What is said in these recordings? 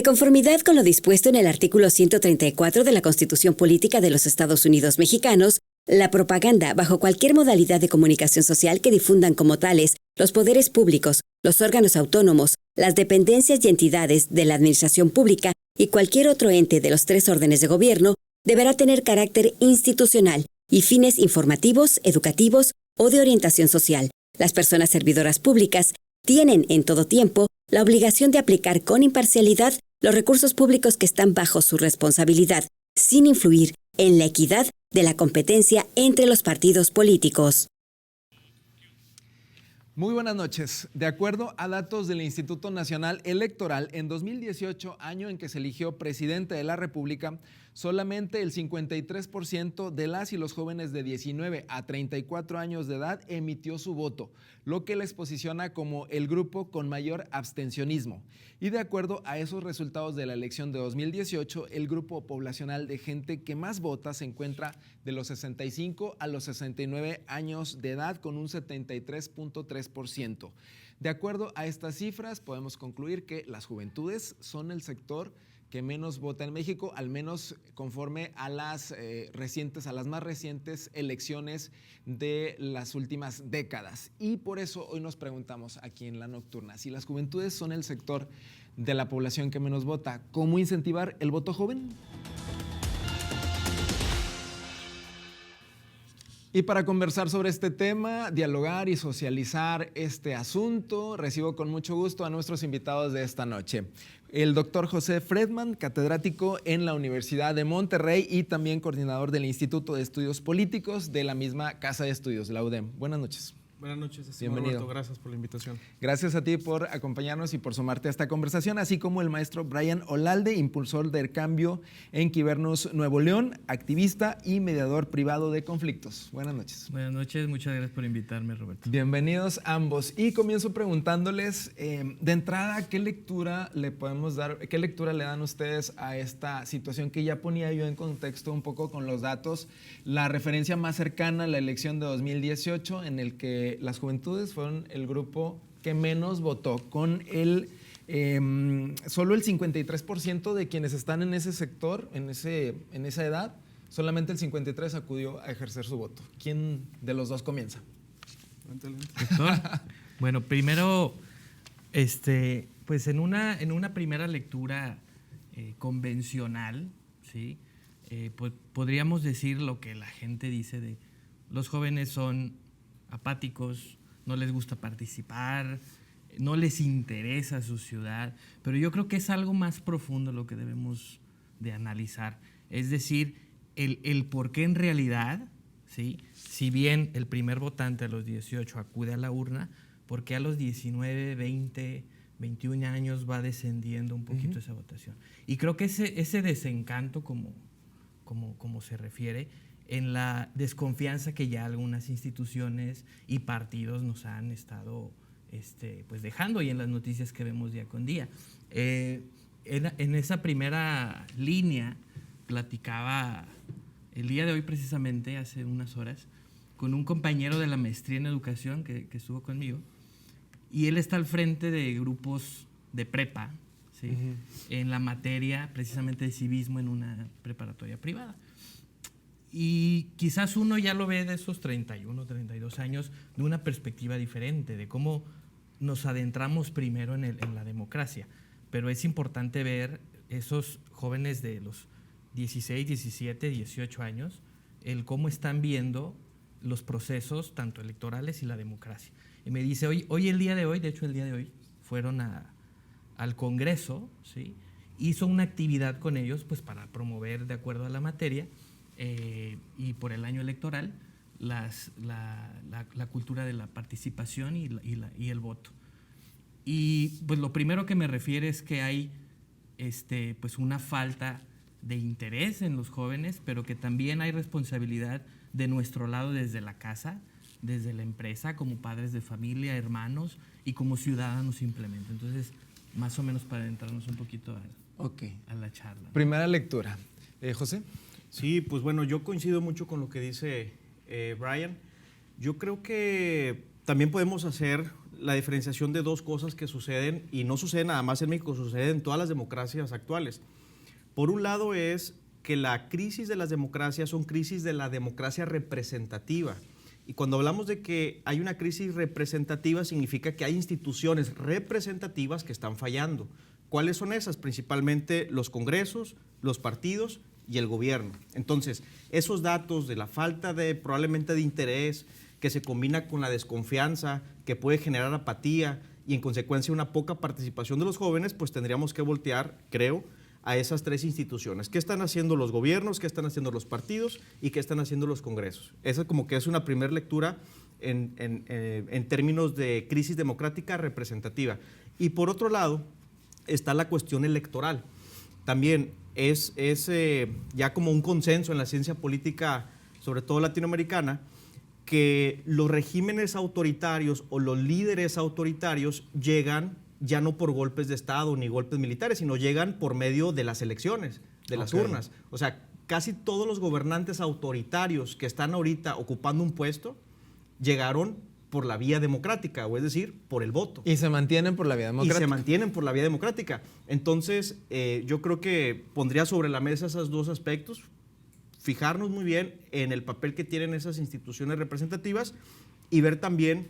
De conformidad con lo dispuesto en el artículo 134 de la Constitución Política de los Estados Unidos Mexicanos, la propaganda, bajo cualquier modalidad de comunicación social que difundan como tales los poderes públicos, los órganos autónomos, las dependencias y entidades de la administración pública y cualquier otro ente de los 3 órdenes de gobierno, deberá tener carácter institucional y fines informativos, educativos o de orientación social. Las personas servidoras públicas tienen en todo tiempo la obligación de aplicar con imparcialidad los recursos públicos que están bajo su responsabilidad, sin influir en la equidad de la competencia entre los partidos políticos. Muy buenas noches. De acuerdo a datos del Instituto Nacional Electoral, en 2018, año en que se eligió presidente de la República, solamente el 53% de las y los jóvenes de 19 a 34 años de edad emitió su voto, lo que les posiciona como el grupo con mayor abstencionismo. Y de acuerdo a esos resultados de la elección de 2018, el grupo poblacional de gente que más vota se encuentra de los 65 a los 69 años de edad, con un 73.3%. De acuerdo a estas cifras, podemos concluir que las juventudes son el sector que menos vota en México, al menos conforme a las más recientes elecciones de las últimas décadas. Y por eso hoy nos preguntamos aquí en La Nocturna, si las juventudes son el sector de la población que menos vota, ¿cómo incentivar el voto joven? Y para conversar sobre este tema, dialogar y socializar este asunto, recibo con mucho gusto a nuestros invitados de esta noche. El doctor José Fredman, catedrático en la Universidad de Monterrey y también coordinador del Instituto de Estudios Políticos de la misma Casa de Estudios, la UDEM. Buenas noches. Buenas noches, bienvenido. Roberto, gracias por la invitación. Gracias a ti por acompañarnos y por sumarte a esta conversación, así como el maestro Brian Olalde, impulsor del cambio en Quibernus Nuevo León, activista y mediador privado de conflictos. Buenas noches. Buenas noches, muchas gracias por invitarme, Roberto. Bienvenidos ambos. Y comienzo preguntándoles, de entrada, ¿qué lectura le podemos dar, qué lectura le dan ustedes a esta situación que ya ponía yo en contexto un poco con los datos? La referencia más cercana a la elección de 2018, en el que las juventudes fueron el grupo que menos votó, con solo el 53% de quienes están en ese sector, en esa edad, solamente el 53% acudió a ejercer su voto. ¿Quién de los dos comienza? Bueno, primero, pues en una primera lectura convencional, ¿sí? Pues podríamos decir lo que la gente dice de los jóvenes son apáticos, no les gusta participar, no les interesa su ciudad, pero yo creo que es algo más profundo lo que debemos de analizar, es decir, el por qué en realidad, ¿sí? Si bien el primer votante a los 18 acude a la urna, ¿por qué a los 19, 20, 21 años va descendiendo un poquito esa votación? Y creo que ese desencanto, como se refiere, en la desconfianza que ya algunas instituciones y partidos nos han estado pues dejando, y en las noticias que vemos día con día. En esa primera línea platicaba el día de hoy, precisamente hace unas horas, con un compañero de la maestría en educación que estuvo conmigo, y él está al frente de grupos de prepa, ¿sí? En la materia precisamente de civismo en una preparatoria privada. Y quizás uno ya lo ve de esos 31, 32 años de una perspectiva diferente, de cómo nos adentramos primero en la democracia. Pero es importante ver esos jóvenes de los 16, 17, 18 años, el cómo están viendo los procesos tanto electorales y la democracia. Y me dice, hoy el día de hoy, de hecho el día de hoy, fueron al Congreso, ¿sí? Hizo una actividad con ellos pues para promover, de acuerdo a la materia, y por el año electoral, la cultura de la participación y el voto. Y pues lo primero que me refiere es que hay pues una falta de interés en los jóvenes, pero que también hay responsabilidad de nuestro lado desde la casa, desde la empresa, como padres de familia, hermanos y como ciudadanos simplemente. Entonces, más o menos para adentrarnos un poquito a la charla. Primera lectura. José. Sí, pues bueno, yo coincido mucho con lo que dice Brian. Yo creo que también podemos hacer la diferenciación de dos cosas que suceden, y no sucede nada más en México, sucede en todas las democracias actuales. Por un lado es que la crisis de las democracias son crisis de la democracia representativa. Y cuando hablamos de que hay una crisis representativa, significa que hay instituciones representativas que están fallando. ¿Cuáles son esas? Principalmente los congresos, los partidos y el gobierno. Entonces, esos datos de la falta de, probablemente de interés, que se combina con la desconfianza, que puede generar apatía y en consecuencia una poca participación de los jóvenes, pues tendríamos que voltear, creo, a esas tres instituciones. ¿Qué están haciendo los gobiernos? ¿Qué están haciendo los partidos? ¿Y qué están haciendo los congresos? Esa como que es una primera lectura en términos de crisis democrática representativa. Y por otro lado, está la cuestión electoral. También es ya como un consenso en la ciencia política, sobre todo latinoamericana, que los regímenes autoritarios o los líderes autoritarios llegan ya no por golpes de Estado ni golpes militares, sino llegan por medio de las elecciones, de las urnas. O sea, casi todos los gobernantes autoritarios que están ahorita ocupando un puesto llegaron por la vía democrática, o es decir, por el voto. Y se mantienen por la vía democrática. Y se mantienen por la vía democrática. Entonces, yo creo que pondría sobre la mesa esos dos aspectos, fijarnos muy bien en el papel que tienen esas instituciones representativas y ver también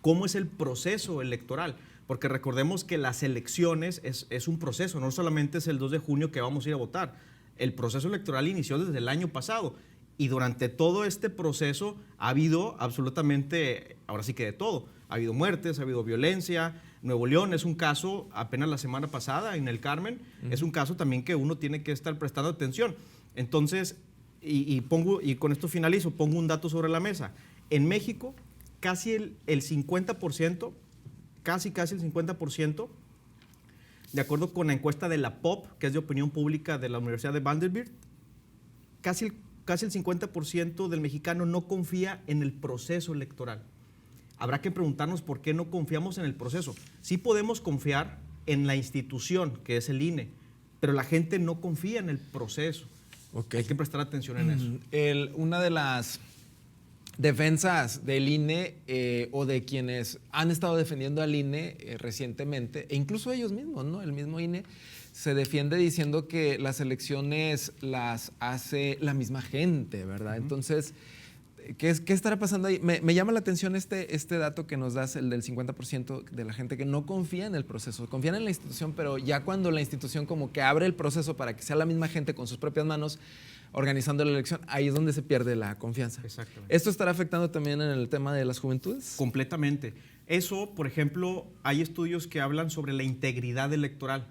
cómo es el proceso electoral. Porque recordemos que las elecciones es un proceso, no solamente es el 2 de junio que vamos a ir a votar. El proceso electoral inició desde el año pasado y durante todo este proceso ha habido absolutamente, ahora sí que de todo. Ha habido muertes, ha habido violencia. Nuevo León es un caso, apenas la semana pasada en el Carmen, es un caso también que uno tiene que estar prestando atención. Entonces, y con esto finalizo, pongo un dato sobre la mesa. En México, casi el 50%, casi el 50%, de acuerdo con la encuesta de la POP, que es de opinión pública de la Universidad de Vanderbilt, casi el 50% del mexicano no confía en el proceso electoral. Habrá que preguntarnos por qué no confiamos en el proceso. Sí podemos confiar en la institución, que es el INE, pero la gente no confía en el proceso. Okay. Hay que prestar atención en eso. Una de las defensas del INE o de quienes han estado defendiendo al INE recientemente, e incluso ellos mismos, ¿no? El mismo INE se defiende diciendo que las elecciones las hace la misma gente, ¿verdad? Entonces, ¿qué estará pasando ahí? Me llama la atención este dato que nos das, el del 50% de la gente que no confía en el proceso, confían en la institución, pero ya cuando la institución como que abre el proceso para que sea la misma gente con sus propias manos organizando la elección, ahí es donde se pierde la confianza. Exactamente. ¿Esto estará afectando también en el tema de las juventudes? Completamente. Eso, por ejemplo, hay estudios que hablan sobre la integridad electoral.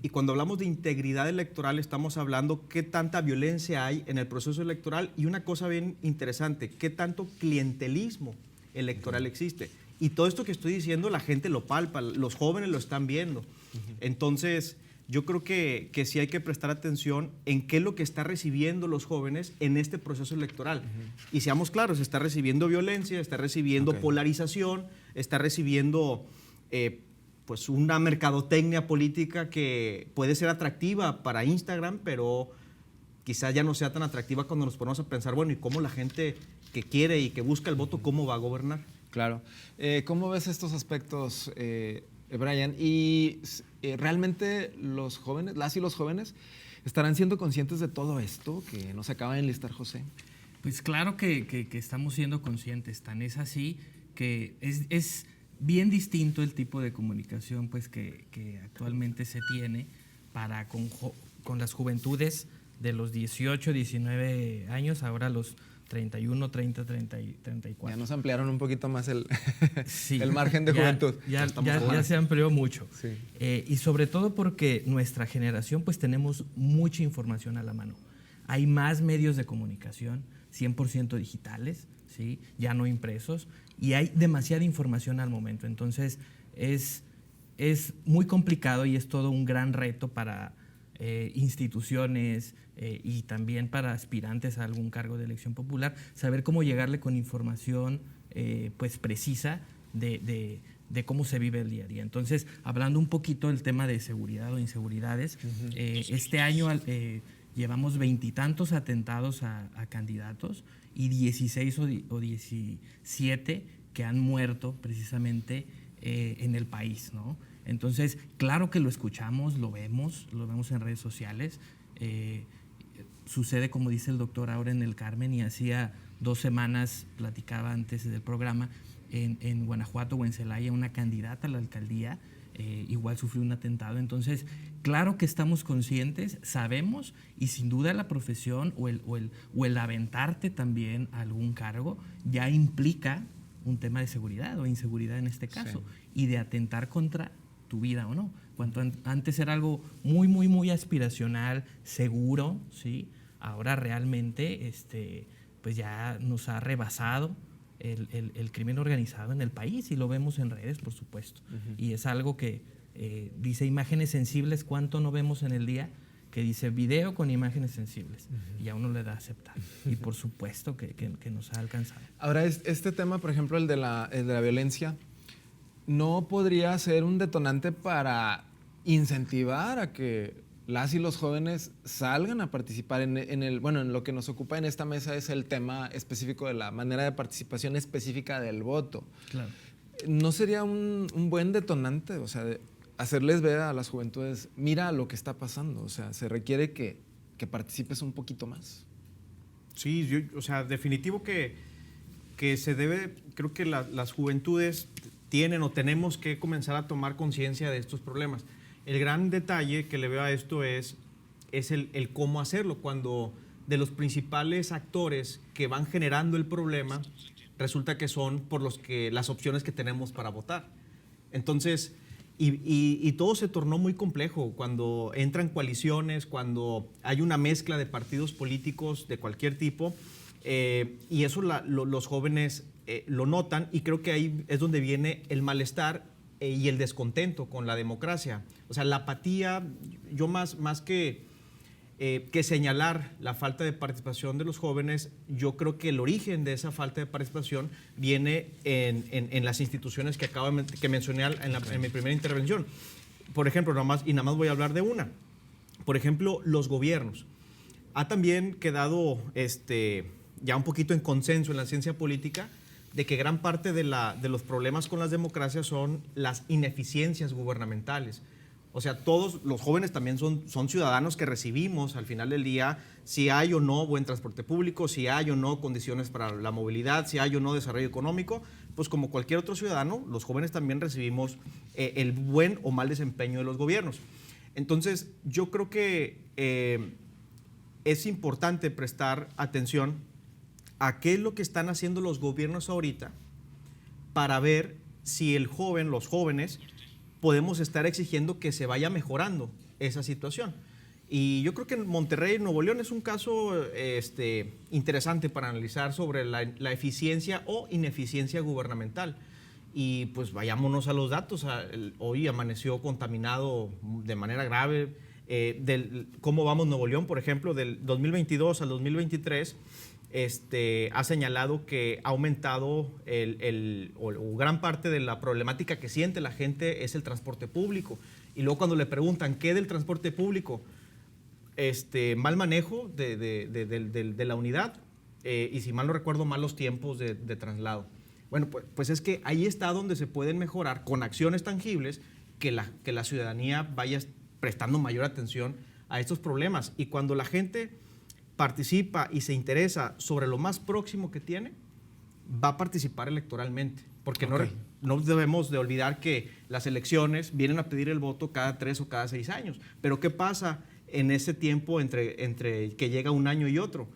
Y cuando hablamos de integridad electoral estamos hablando qué tanta violencia hay en el proceso electoral y una cosa bien interesante, qué tanto clientelismo electoral existe. Y todo esto que estoy diciendo la gente lo palpa, los jóvenes lo están viendo. Entonces, yo creo que sí hay que prestar atención en qué es lo que están recibiendo los jóvenes en este proceso electoral. Y seamos claros, está recibiendo violencia, está recibiendo polarización, está recibiendo pues una mercadotecnia política que puede ser atractiva para Instagram, pero quizás ya no sea tan atractiva cuando nos ponemos a pensar, bueno, ¿y cómo la gente que quiere y que busca el voto, cómo va a gobernar? Claro. ¿Cómo ves estos aspectos, Brian? ¿Y realmente los jóvenes, las y los jóvenes, estarán siendo conscientes de todo esto que nos acaba de enlistar José? Pues claro que estamos siendo conscientes. Tan es así que es bien distinto el tipo de comunicación pues, que actualmente se tiene con las juventudes de los 18, 19 años, ahora los 31, 30, 34. Ya nos ampliaron un poquito más el margen de juventud. Ya se amplió mucho. Sí. Y sobre todo porque nuestra generación pues tenemos mucha información a la mano. Hay más medios de comunicación, 100% digitales, ¿sí? Ya no impresos, y hay demasiada información al momento. Entonces es muy complicado y es todo un gran reto para instituciones y también para aspirantes a algún cargo de elección popular, saber cómo llegarle con información pues precisa de cómo se vive el día a día. Entonces, hablando un poquito del tema de seguridad o inseguridades, este año llevamos 20 y tantos atentados a candidatos y 16 o 17 que han muerto precisamente en el país, ¿no? Entonces, claro que lo escuchamos, lo vemos en redes sociales. Sucede, como dice el doctor ahora en el Carmen, y hacía 2 semanas platicaba antes del programa, en Guanajuato o en Celaya, una candidata a la alcaldía igual sufrió un atentado. Entonces, claro que estamos conscientes, sabemos, y sin duda la profesión o el aventarte también a algún cargo ya implica un tema de seguridad o inseguridad en este caso, y de atentar contra tu vida o no. Cuando antes era algo muy, muy, muy aspiracional, seguro, ¿sí? Ahora realmente pues ya nos ha rebasado el crimen organizado en el país, y lo vemos en redes, por supuesto. Y es algo que dice imágenes sensibles, ¿cuánto no vemos en el día? Que dice video con imágenes sensibles, y a uno le da a aceptar. Y por supuesto que nos ha alcanzado. Ahora, este tema, por ejemplo, el de la violencia, ¿no podría ser un detonante para incentivar a que las y los jóvenes salgan a participar en lo que nos ocupa en esta mesa? Es el tema específico de la manera de participación específica del voto. Claro. ¿No sería un buen detonante? O sea, de hacerles ver a las juventudes, mira lo que está pasando. O sea, se requiere que participes un poquito más. Sí, o sea, definitivo que se debe, creo que las juventudes tienen o tenemos que comenzar a tomar conciencia de estos problemas. El gran detalle que le veo a esto es el cómo hacerlo, cuando de los principales actores que van generando el problema resulta que son por las opciones que tenemos para votar. Entonces, y todo se tornó muy complejo cuando entran coaliciones, cuando hay una mezcla de partidos políticos de cualquier tipo, y eso los jóvenes lo notan, y creo que ahí es donde viene el malestar y el descontento con la democracia. O sea, la apatía, yo más que señalar la falta de participación de los jóvenes, yo creo que el origen de esa falta de participación viene en las instituciones que que mencioné en mi primera intervención. Por ejemplo, nada más voy a hablar de una. Por ejemplo, los gobiernos. Ha también quedado ya un poquito en consenso en la ciencia política de que gran parte de los problemas con las democracias son las ineficiencias gubernamentales. O sea, todos los jóvenes también son ciudadanos que recibimos al final del día si hay o no buen transporte público, si hay o no condiciones para la movilidad, si hay o no desarrollo económico. Pues como cualquier otro ciudadano, los jóvenes también recibimos el buen o mal desempeño de los gobiernos. Entonces, yo creo que es importante prestar atención a qué es lo que están haciendo los gobiernos ahorita para ver si los jóvenes, podemos estar exigiendo que se vaya mejorando esa situación. Y yo creo que en Monterrey, Nuevo León, es un caso interesante para analizar sobre la eficiencia o ineficiencia gubernamental. Y pues vayámonos a los datos. Hoy amaneció contaminado de manera grave. ¿Cómo vamos Nuevo León? Por ejemplo, del 2022 al 2023, ha señalado que ha aumentado o gran parte de la problemática que siente la gente es el transporte público. Y luego cuando le preguntan qué del transporte público, mal manejo de la unidad, y si mal no recuerdo, malos tiempos de traslado. Bueno, pues es que ahí está donde se pueden mejorar con acciones tangibles que la ciudadanía vaya prestando mayor atención a estos problemas. Y cuando la gente participa y se interesa sobre lo más próximo que tiene, va a participar electoralmente. Porque no debemos de olvidar que las elecciones vienen a pedir el voto cada 3 o cada 6 años. Pero ¿qué pasa en ese tiempo entre que llega un año y otro?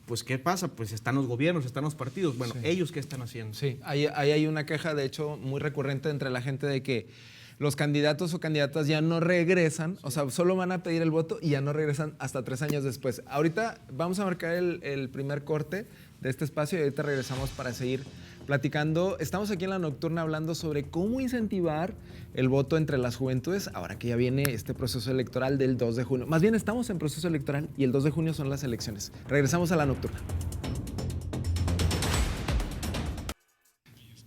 Pues ¿qué pasa? Pues están los gobiernos, están los partidos. Bueno, ¿ellos qué están haciendo? Sí, ahí hay una queja, de hecho, muy recurrente entre la gente de que los candidatos o candidatas ya no regresan, o sea, solo van a pedir el voto y ya no regresan hasta 3 años después. Ahorita vamos a marcar el primer corte de este espacio y ahorita regresamos para seguir platicando. Estamos aquí en La Nocturna hablando sobre cómo incentivar el voto entre las juventudes, ahora que ya viene este proceso electoral del 2 de junio. Más bien estamos en proceso electoral y el 2 de junio son las elecciones. Regresamos a La Nocturna.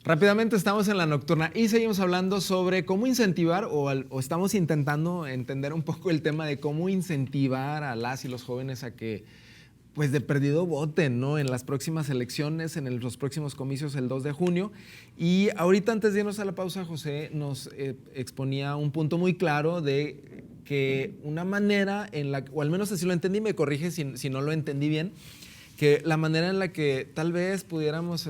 Rápidamente estamos en La Nocturna y seguimos hablando sobre cómo incentivar o estamos intentando entender un poco el tema de cómo incentivar a las y los jóvenes a que pues de perdido voten, ¿no? En las próximas elecciones, en los próximos comicios el 2 de junio. Y ahorita, antes de irnos a la pausa, José nos exponía un punto muy claro de que una manera en la, o al menos así lo entendí, me corrige si no lo entendí bien, que la manera en la que tal vez pudiéramos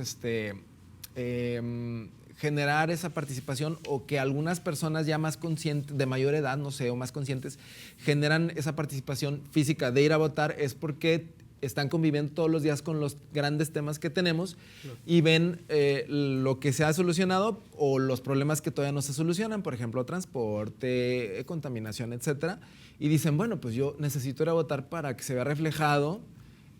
generar esa participación, o que algunas personas ya más conscientes, de mayor edad, no sé, o más conscientes, generan esa participación física de ir a votar, es porque están conviviendo todos los días con los grandes temas que tenemos y ven lo que se ha solucionado o los problemas que todavía no se solucionan, por ejemplo, transporte, contaminación, etcétera, y dicen, bueno, pues yo necesito ir a votar para que se vea reflejado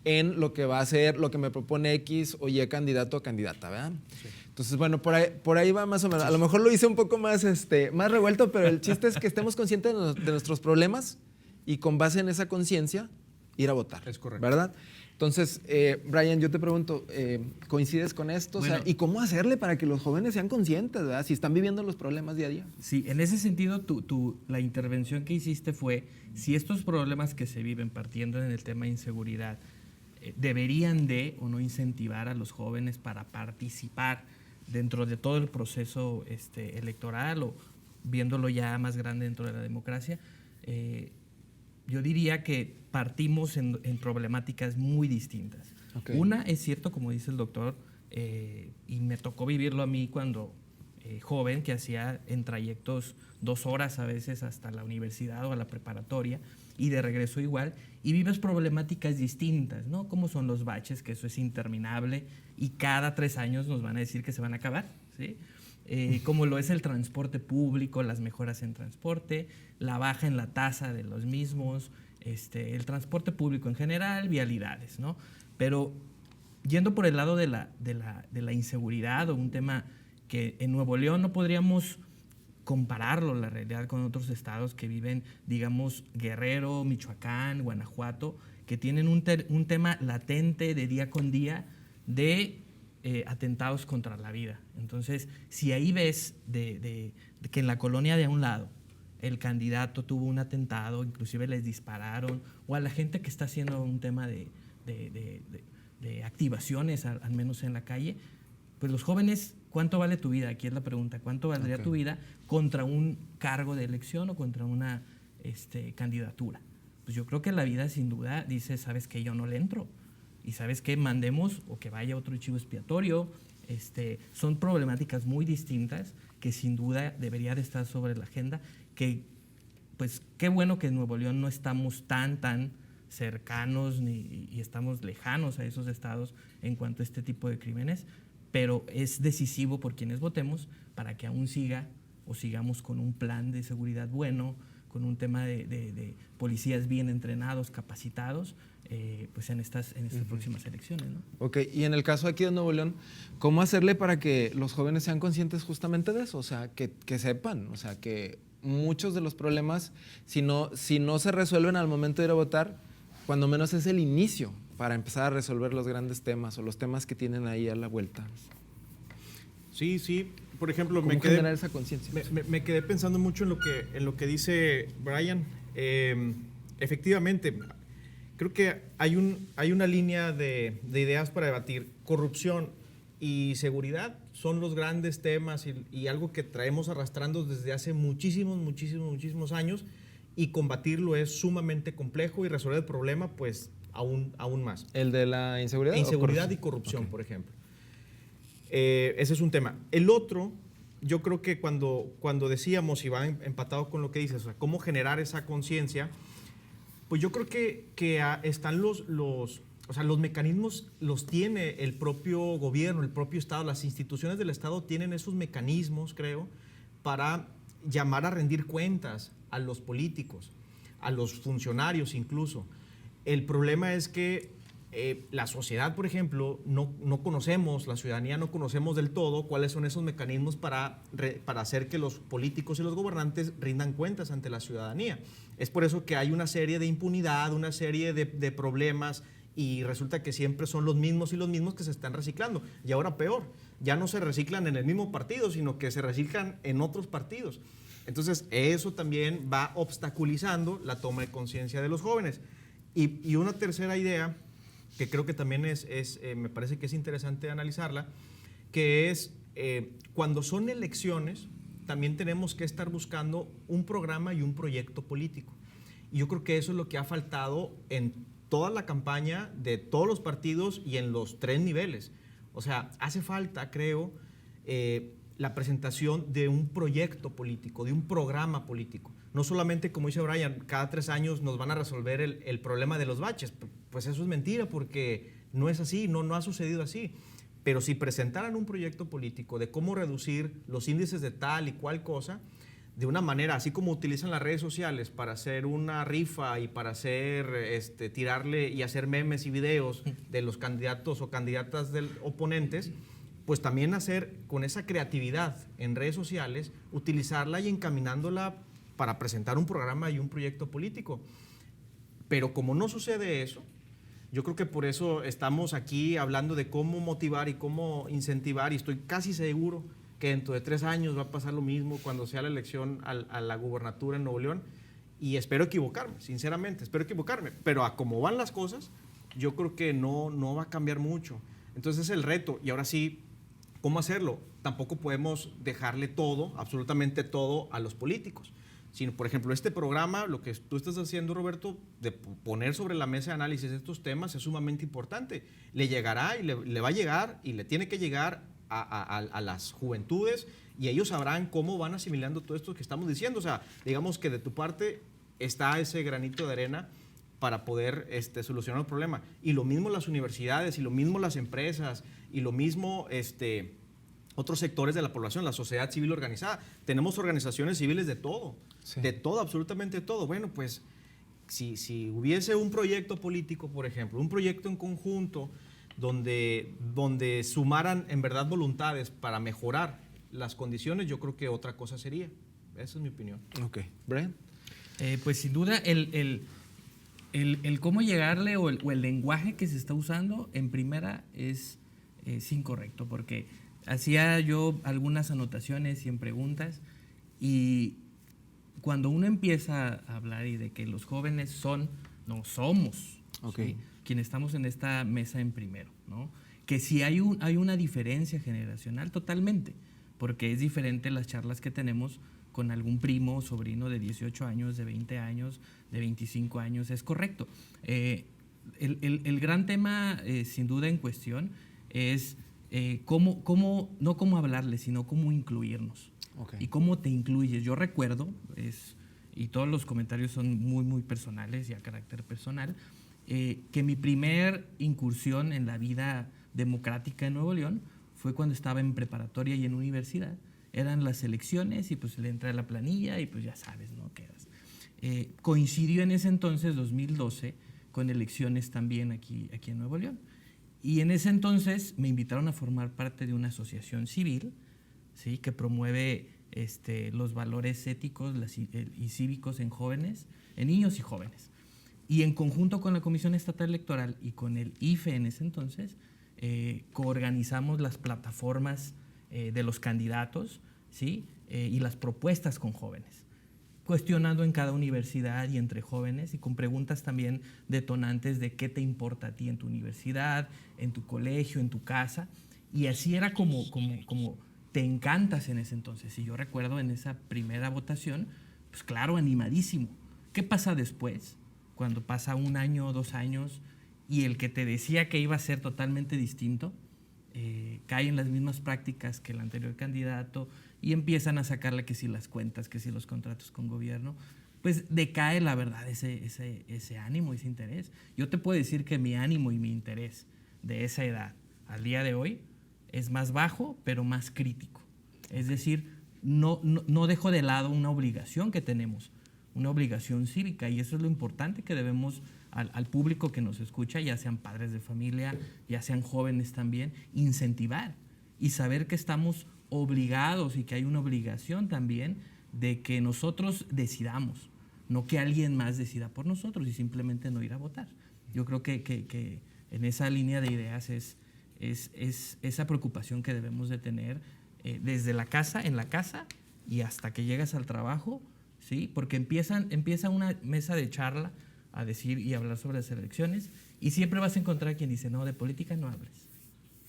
en lo que va a ser, lo que me propone X o Y candidato o candidata, ¿verdad? Sí. Entonces, bueno, por ahí va más o menos. A lo mejor lo hice un poco más revuelto, pero el chiste es que estemos conscientes de nuestros problemas y con base en esa conciencia ir a votar. Es correcto. ¿Verdad? Entonces, Brian, yo te pregunto, ¿coincides con esto? Bueno, o sea, ¿y cómo hacerle para que los jóvenes sean conscientes, ¿verdad? Si están viviendo los problemas día a día. Sí, en ese sentido, la intervención que hiciste fue, si estos problemas que se viven partiendo en el tema de inseguridad deberían de o no incentivar a los jóvenes para participar dentro de todo el proceso electoral, o viéndolo ya más grande dentro de la democracia, yo diría que partimos en problemáticas muy distintas. Okay. Una, es cierto, como dice el doctor, y me tocó vivirlo a mí cuando joven, que hacía en trayectos 2 horas a veces hasta la universidad o a la preparatoria, y de regreso igual, y vives problemáticas distintas, ¿no? Como son los baches, que eso es interminable, y cada 3 años nos van a decir que se van a acabar, ¿sí? Como lo es el transporte público, las mejoras en transporte, la baja en la tasa de los mismos, el transporte público en general, vialidades, ¿no? Pero yendo por el lado de la inseguridad, o un tema que en Nuevo León no podríamos compararlo, la realidad, con otros estados que viven, digamos, Guerrero, Michoacán, Guanajuato, que tienen un tema latente de día con día de atentados contra la vida. Entonces, si ahí ves de que en la colonia de a un lado el candidato tuvo un atentado, inclusive les dispararon, o a la gente que está haciendo un tema de activaciones, al menos en la calle, pues los jóvenes, ¿cuánto vale tu vida? Aquí es la pregunta, ¿cuánto valdría tu vida contra un cargo de elección o contra una candidatura? Pues yo creo que la vida, sin duda, dice, ¿sabes qué? Yo no le entro. Y ¿sabes qué? Mandemos, o que vaya otro chivo expiatorio. Son problemáticas muy distintas que sin duda debería de estar sobre la agenda, que pues qué bueno que en Nuevo León no estamos tan cercanos y estamos lejanos a esos estados en cuanto a este tipo de crímenes, pero es decisivo por quienes votemos para que aún sigamos con un plan de seguridad bueno, con un tema de policías bien entrenados, capacitados, pues en estas próximas elecciones, ¿no? Ok, y en el caso aquí de Nuevo León, ¿cómo hacerle para que los jóvenes sean conscientes justamente de eso? O sea, que sepan, o sea, que muchos de los problemas, si no se resuelven al momento de ir a votar, cuando menos es el inicio para empezar a resolver los grandes temas o los temas que tienen ahí a la vuelta. Sí. Por ejemplo, ¿cómo generar esa conciencia? Me quedé pensando mucho en lo que dice Brian. Efectivamente, creo que hay una línea de ideas para debatir. Corrupción y seguridad son los grandes temas y algo que traemos arrastrando desde hace muchísimos años, y combatirlo es sumamente complejo, y resolver el problema, pues, aún más. ¿El de la inseguridad? Inseguridad y corrupción, por ejemplo. Ese es un tema. El otro, yo creo que cuando decíamos, y va empatado con lo que dices, o sea, cómo generar esa conciencia, pues yo creo que están los mecanismos, los tiene el propio gobierno, el propio Estado, las instituciones del Estado tienen esos mecanismos, creo, para llamar a rendir cuentas a los políticos, a los funcionarios incluso. El problema es que la sociedad, por ejemplo, no conocemos, la ciudadanía no conocemos del todo cuáles son esos mecanismos para hacer que los políticos y los gobernantes rindan cuentas ante la ciudadanía. Es por eso que hay una serie de impunidad, una serie de problemas, y resulta que siempre son los mismos que se están reciclando. Y ahora peor, ya no se reciclan en el mismo partido, sino que se reciclan en otros partidos. Entonces, eso también va obstaculizando la toma de conciencia de los jóvenes. Y una tercera idea que creo que también me parece que es interesante analizarla, que es cuando son elecciones, también tenemos que estar buscando un programa y un proyecto político. Y yo creo que eso es lo que ha faltado en toda la campaña de todos los partidos y en los 3 niveles. O sea, hace falta, creo, la presentación de un proyecto político, de un programa político. No solamente, como dice Brian, cada 3 años nos van a resolver el problema de los baches. Pues eso es mentira, porque no es así, no ha sucedido así. Pero si presentaran un proyecto político de cómo reducir los índices de tal y cual cosa, de una manera, así como utilizan las redes sociales para hacer una rifa y para hacer, tirarle y hacer memes y videos de los candidatos o candidatas de oponentes, pues también hacer con esa creatividad en redes sociales, utilizarla y encaminándola para presentar un programa y un proyecto político. Pero como no sucede eso, yo creo que por eso estamos aquí hablando de cómo motivar y cómo incentivar, y estoy casi seguro que dentro de 3 años va a pasar lo mismo cuando sea la elección a la gubernatura en Nuevo León, y espero equivocarme, sinceramente, espero equivocarme, pero a cómo van las cosas, yo creo que no va a cambiar mucho. Entonces es el reto, y ahora sí, ¿cómo hacerlo? Tampoco podemos dejarle todo, absolutamente todo, a los políticos. Sino, por ejemplo, este programa, lo que tú estás haciendo, Roberto, de poner sobre la mesa de análisis estos temas es sumamente importante. Le llegará y le va a llegar y le tiene que llegar a las juventudes, y ellos sabrán cómo van asimilando todo esto que estamos diciendo. O sea, digamos que de tu parte está ese granito de arena para poder solucionar el problema. Y lo mismo las universidades, y lo mismo las empresas, y lo mismo otros sectores de la población, la sociedad civil organizada. Tenemos organizaciones civiles de todo, sí, de todo, absolutamente todo. Bueno, pues si hubiese un proyecto político, por ejemplo, un proyecto en conjunto donde sumaran en verdad voluntades para mejorar las condiciones, yo creo que otra cosa sería. Esa es mi opinión. Ok. Brian. Pues sin duda el cómo llegarle o el lenguaje que se está usando en primera es incorrecto, porque hacía yo algunas anotaciones y en preguntas, y cuando uno empieza a hablar y de que los jóvenes somos, okay, ¿sí?, quienes estamos en esta mesa en primero, ¿no? Que si hay una diferencia generacional totalmente, porque es diferente las charlas que tenemos con algún primo o sobrino de 18 años, de 20 años, de 25 años, es correcto. El gran tema, sin duda en cuestión, es no cómo hablarle, sino cómo incluirnos. Okay. Y cómo te incluyes. Yo recuerdo, y todos los comentarios son muy, muy personales y a carácter personal, que mi primer incursión en la vida democrática en Nuevo León fue cuando estaba en preparatoria y en universidad. Eran las elecciones y pues le entra la planilla y pues ya sabes, ¿no? Quedas. Coincidió en ese entonces, 2012, con elecciones también aquí en Nuevo León. Y en ese entonces me invitaron a formar parte de una asociación civil, ¿sí?, que promueve los valores éticos y cívicos en jóvenes, en niños y jóvenes. Y en conjunto con la Comisión Estatal Electoral y con el IFE en ese entonces, coorganizamos las plataformas de los candidatos, ¿sí?, y las propuestas con jóvenes, cuestionando en cada universidad y entre jóvenes, y con preguntas también detonantes de qué te importa a ti en tu universidad, en tu colegio, en tu casa. Y así era como te encantas en ese entonces. Y yo recuerdo en esa primera votación, pues claro, animadísimo. ¿Qué pasa después? Cuando pasa 1 año, 2 años, y el que te decía que iba a ser totalmente distinto, cae en las mismas prácticas que el anterior candidato, y empiezan a sacarle que si las cuentas, que si los contratos con gobierno, pues decae la verdad ese ánimo, ese interés. Yo te puedo decir que mi ánimo y mi interés de esa edad al día de hoy es más bajo, pero más crítico. Es decir, no dejo de lado una obligación que tenemos, una obligación cívica, y eso es lo importante que debemos al público que nos escucha, ya sean padres de familia, ya sean jóvenes también, incentivar y saber que estamos obligados y que hay una obligación también de que nosotros decidamos, no que alguien más decida por nosotros y simplemente no ir a votar. Yo creo que en esa línea de ideas es esa preocupación que debemos de tener desde la casa, en la casa y hasta que llegas al trabajo, ¿sí? Porque empieza una mesa de charla a decir y hablar sobre las elecciones, y siempre vas a encontrar quien dice, no, de política no hables,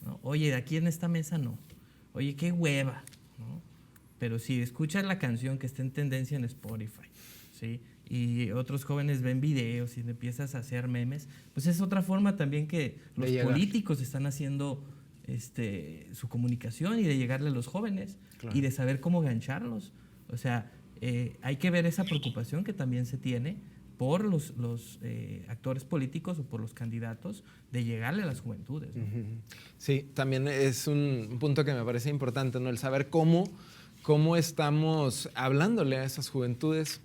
¿no? Oye, de aquí en esta mesa no. Oye, qué hueva, ¿no? Pero si escuchas la canción que está en tendencia en Spotify, ¿sí? Y otros jóvenes ven videos y empiezas a hacer memes, pues es otra forma también que los políticos están haciendo su comunicación y de llegarle a los jóvenes, claro, y de saber cómo gancharlos. O sea, hay que ver esa preocupación que también se tiene por los actores políticos o por los candidatos de llegarle a las juventudes, ¿no? Sí, también es un punto que me parece importante, ¿no? El saber cómo estamos hablándole a esas juventudes,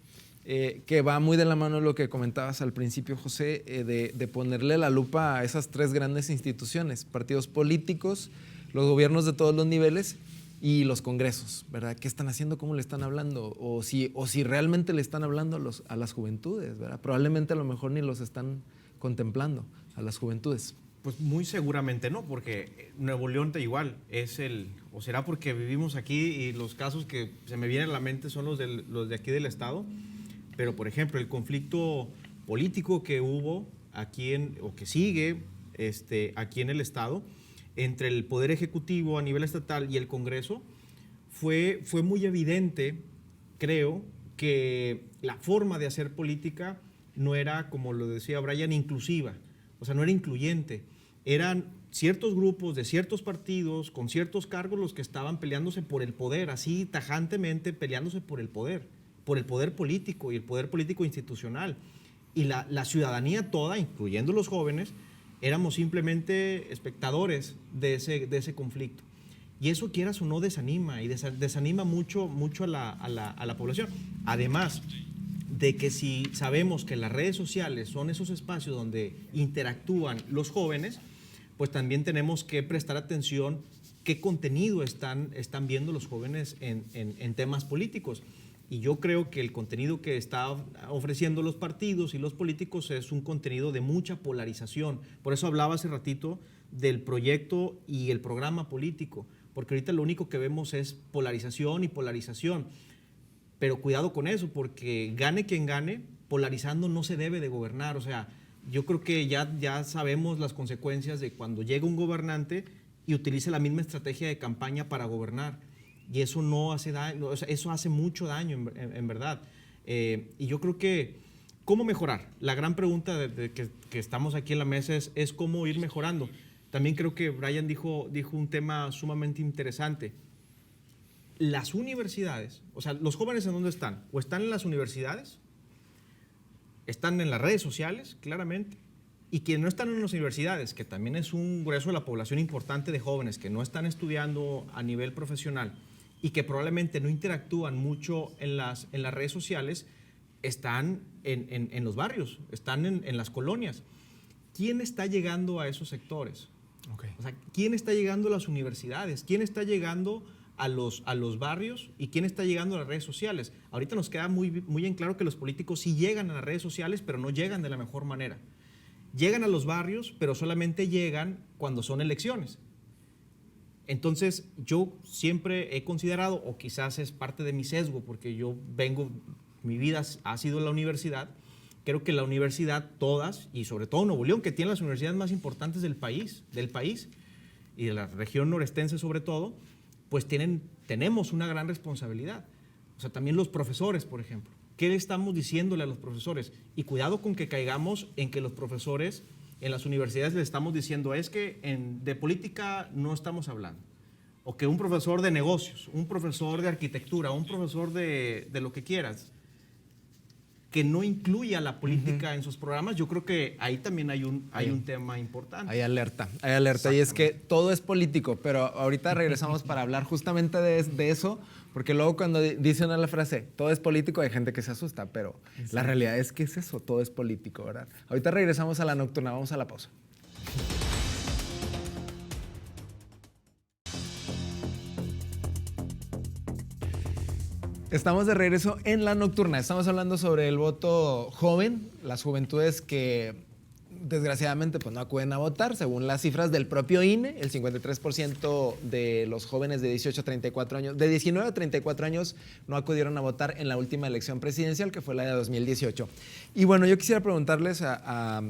que va muy de la mano de lo que comentabas al principio, José, de ponerle la lupa a esas tres grandes instituciones: partidos políticos, los gobiernos de todos los niveles y los congresos, ¿verdad? ¿Qué están haciendo? ¿Cómo le están hablando? O si realmente le están hablando a las juventudes, ¿verdad? Probablemente a lo mejor ni los están contemplando a las juventudes. Pues muy seguramente no, porque Nuevo León igual o será porque vivimos aquí y los casos que se me vienen a la mente son los de aquí del estado. Pero, por ejemplo, el conflicto político que hubo aquí o que sigue aquí en el estado entre el Poder Ejecutivo a nivel estatal y el Congreso fue muy evidente, creo, que la forma de hacer política no era, como lo decía Brian, inclusiva. O sea, no era incluyente. Eran ciertos grupos de ciertos partidos con ciertos cargos los que estaban peleándose por el poder, así tajantemente peleándose por el poder político y el poder político institucional. Y la ciudadanía toda, incluyendo los jóvenes, éramos simplemente espectadores de ese conflicto. Y eso, quieras o no, desanima, y desanima mucho a la población. Además de que si sabemos que las redes sociales son esos espacios donde interactúan los jóvenes, pues también tenemos que prestar atención qué contenido están viendo los jóvenes en temas políticos. Y yo creo que el contenido que están ofreciendo los partidos y los políticos es un contenido de mucha polarización. Por eso hablaba hace ratito del proyecto y el programa político, porque ahorita lo único que vemos es polarización y polarización. Pero cuidado con eso, porque gane quien gane, polarizando no se debe de gobernar. O sea, yo creo que ya sabemos las consecuencias de cuando llega un gobernante y utiliza la misma estrategia de campaña para gobernar. Y eso no hace daño, o sea, eso hace mucho daño en verdad. Y yo creo que, ¿cómo mejorar? La gran pregunta que estamos aquí en la mesa es cómo ir mejorando. También creo que Brian dijo un tema sumamente interesante. Las universidades, o sea, los jóvenes, ¿en dónde están? O están en las universidades, están en las redes sociales, claramente, y quienes no están en las universidades, que también es un grueso de la población importante de jóvenes que no están estudiando a nivel profesional y que probablemente no interactúan mucho en las redes sociales, están en los barrios, están en las colonias. ¿Quién está llegando a esos sectores? Okay. O sea, ¿quién está llegando a las universidades? ¿Quién está llegando a los barrios? ¿Y quién está llegando a las redes sociales? Ahorita nos queda muy en claro que los políticos sí llegan a las redes sociales, pero no llegan de la mejor manera. Llegan a los barrios, pero solamente llegan cuando son elecciones. Entonces, yo siempre he considerado, o quizás es parte de mi sesgo, porque mi vida ha sido en la universidad, creo que la universidad, todas, y sobre todo Nuevo León, que tiene las universidades más importantes del país, y de la región norestense sobre todo, pues tenemos una gran responsabilidad. O sea, también los profesores, por ejemplo. ¿Qué le estamos diciéndole a los profesores? Y cuidado con que caigamos en que los profesores en las universidades les estamos diciendo es que de política no estamos hablando. O que un profesor de negocios, un profesor de arquitectura, un profesor de lo que quieras, que no incluya la política en sus programas, yo creo que ahí también hay un tema importante. Hay alerta. Y es que todo es político, pero ahorita regresamos para hablar justamente de eso, porque luego cuando dicen la frase, todo es político, hay gente que se asusta, pero la realidad es que es eso, todo es político, ¿verdad? Ahorita regresamos a la nocturna, vamos a la pausa. Estamos de regreso en la nocturna. Estamos hablando sobre el voto joven, las juventudes que desgraciadamente pues no acuden a votar. Según las cifras del propio INE, el 53% de los jóvenes de 18 a 34 años, de 19 a 34 años no acudieron a votar en la última elección presidencial, que fue la de 2018. Y bueno, yo quisiera preguntarles a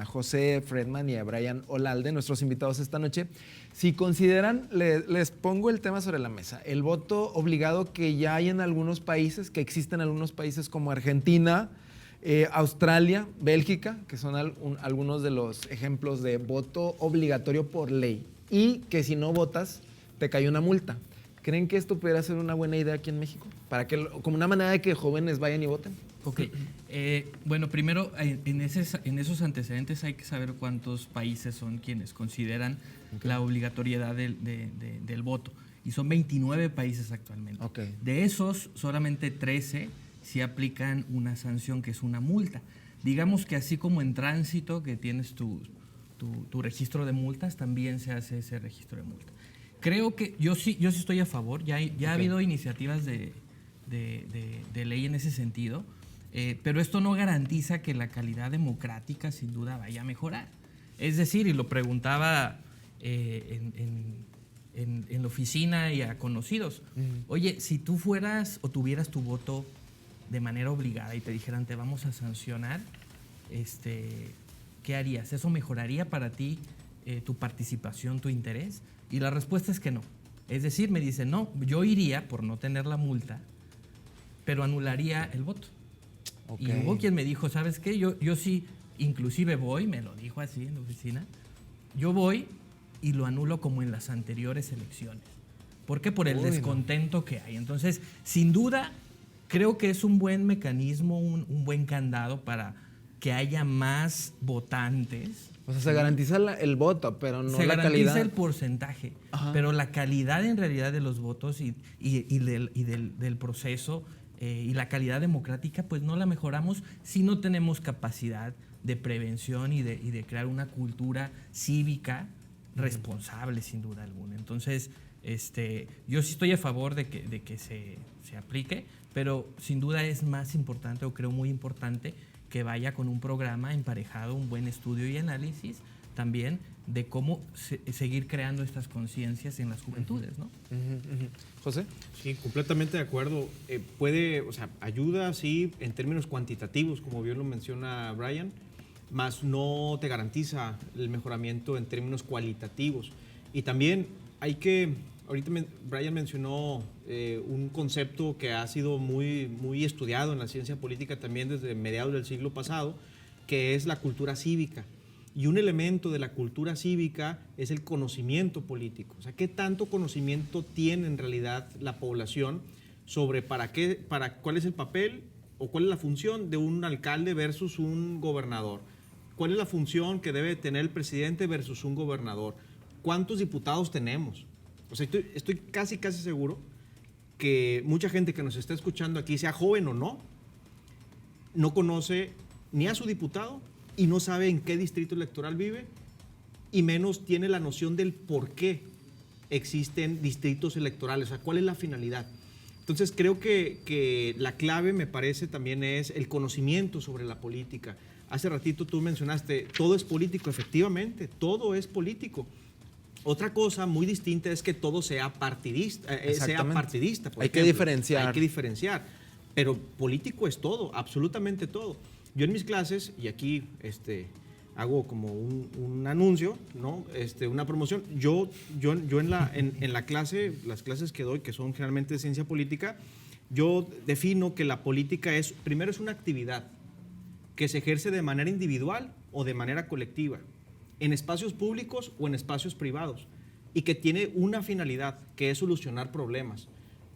José Fredman y a Brian Olalde, nuestros invitados esta noche, si consideran, les pongo el tema sobre la mesa, el voto obligado que ya hay en algunos países, que existen en algunos países como Argentina, Australia, Bélgica, que son algunos de los ejemplos de voto obligatorio por ley, y que si no votas te cae una multa. ¿Creen que esto pudiera ser una buena idea aquí en México? Como una manera de que jóvenes vayan y voten. Ok, bueno, primero en esos antecedentes hay que saber cuántos países son quienes consideran la obligatoriedad del voto, y son 29 países actualmente. Okay. De esos, solamente 13 sí aplican una sanción, que es una multa. Digamos que así como en tránsito, que tienes tu registro de multas, también se hace ese registro de multas. Creo que yo sí estoy a favor, ya ha habido iniciativas de ley en ese sentido, pero esto no garantiza que la calidad democrática sin duda vaya a mejorar. Es decir, y lo preguntaba en la oficina y a conocidos, oye, si tú fueras o tuvieras tu voto de manera obligada y te dijeran te vamos a sancionar, ¿qué harías? ¿Eso mejoraría para ti tu participación, tu interés? Y la respuesta es que no. Es decir, me dicen, no, yo iría por no tener la multa, pero anularía el voto. Okay. Y hubo quien me dijo, ¿sabes qué? Yo sí, inclusive voy, me lo dijo así en la oficina, yo voy y lo anulo como en las anteriores elecciones. ¿Por qué? Por el descontento que hay. Entonces, sin duda, creo que es un buen mecanismo, un buen candado para que haya más votantes. O sea, se garantiza el voto, pero no la calidad. Se garantiza el porcentaje, pero la calidad en realidad de los votos y del proceso y la calidad democrática, pues no la mejoramos si no tenemos capacidad de prevención y de crear una cultura cívica responsable, sin duda alguna. Entonces, yo sí estoy a favor de que se aplique, pero sin duda es más importante, o creo muy importante, que vaya con un programa emparejado, un buen estudio y análisis también de cómo seguir creando estas conciencias en las juventudes, ¿no? ¿José? Sí, completamente de acuerdo. Ayuda, sí, en términos cuantitativos, como bien lo menciona Brian, más no te garantiza el mejoramiento en términos cualitativos. Y también hay que, ahorita Brian mencionó un concepto que ha sido muy estudiado en la ciencia política también desde mediados del siglo pasado, que es la cultura cívica. Y un elemento de la cultura cívica es el conocimiento político. O sea, ¿qué tanto conocimiento tiene en realidad la población sobre cuál es el papel o cuál es la función de un alcalde versus un gobernador? ¿Cuál es la función que debe tener el presidente versus un gobernador? ¿Cuántos diputados tenemos? O sea, estoy casi seguro que mucha gente que nos está escuchando aquí, sea joven o no conoce ni a su diputado y no sabe en qué distrito electoral vive, y menos tiene la noción del por qué existen distritos electorales, o sea, cuál es la finalidad. Entonces, creo que la clave, me parece, también es el conocimiento sobre la política. Hace ratito tú mencionaste, todo es político, efectivamente, todo es político. Otra cosa muy distinta es que todo sea partidista. Hay que diferenciar. Hay que diferenciar. Pero político es todo, absolutamente todo. Yo en mis clases, y aquí hago como un anuncio, ¿no? Una promoción. Yo en la clase, las clases que doy, que son generalmente de ciencia política, yo defino que la política primero es una actividad que se ejerce de manera individual o de manera colectiva, en espacios públicos o en espacios privados, y que tiene una finalidad, que es solucionar problemas.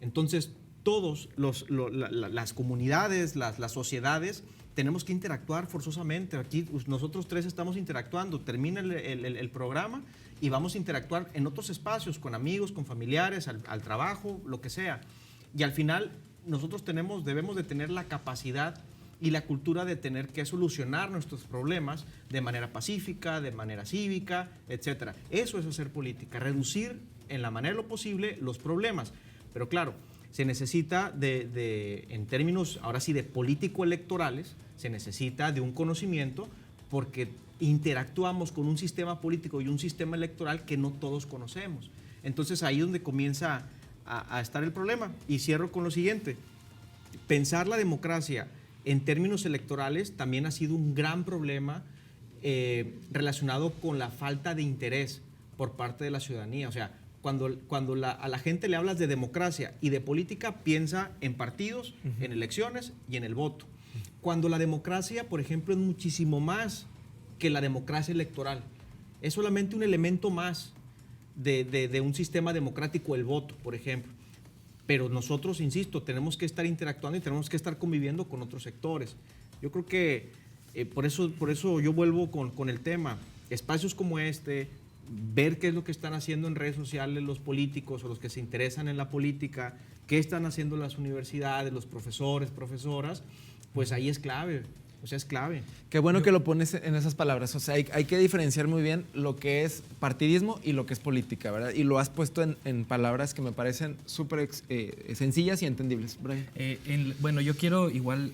Entonces, todos las comunidades, las sociedades, tenemos que interactuar forzosamente. Aquí nosotros tres estamos interactuando, termina el programa y vamos a interactuar en otros espacios, con amigos, con familiares, al trabajo, lo que sea. Y al final, nosotros debemos de tener la capacidad y la cultura de tener que solucionar nuestros problemas de manera pacífica, de manera cívica, etc. Eso es hacer política, reducir en la manera de lo posible los problemas. Pero claro, se necesita en términos, ahora sí, de político-electorales, se necesita de un conocimiento, porque interactuamos con un sistema político y un sistema electoral que no todos conocemos. Entonces ahí es donde comienza a estar el problema. Y cierro con lo siguiente. Pensar la democracia en términos electorales también ha sido un gran problema relacionado con la falta de interés por parte de la ciudadanía. O sea, cuando a la gente le hablas de democracia y de política, piensa en partidos, en elecciones y en el voto. Cuando la democracia, por ejemplo, es muchísimo más que la democracia electoral. Es solamente un elemento más de un sistema democrático, el voto, por ejemplo. Pero nosotros, insisto, tenemos que estar interactuando y tenemos que estar conviviendo con otros sectores. Yo creo que por eso yo vuelvo con el tema. Espacios como este, ver qué es lo que están haciendo en redes sociales los políticos o los que se interesan en la política, qué están haciendo las universidades, los profesores, profesoras, pues ahí es clave. O sea, es clave. Qué bueno que lo pones en esas palabras. O sea, hay que diferenciar muy bien lo que es partidismo y lo que es política, ¿verdad? Y lo has puesto en palabras que me parecen súper sencillas y entendibles. Brian. Bueno, yo quiero igual,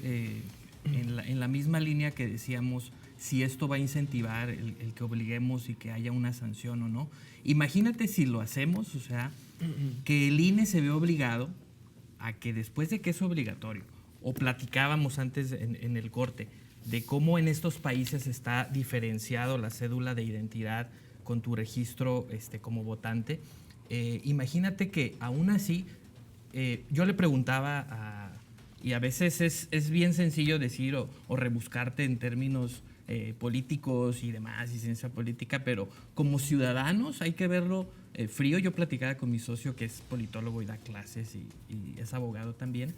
en la misma línea que decíamos, si esto va a incentivar el que obliguemos y que haya una sanción o no. Imagínate si lo hacemos, o sea, que el INE se ve obligado a que después de que es obligatorio, o platicábamos antes en el corte, de cómo en estos países está diferenciado la cédula de identidad con tu registro como votante. Imagínate que aún así, yo le preguntaba, y a veces es bien sencillo decir o rebuscarte en términos políticos y demás, y ciencia política, pero como ciudadanos hay que verlo frío. Yo platicaba con mi socio que es politólogo y da clases y es abogado también,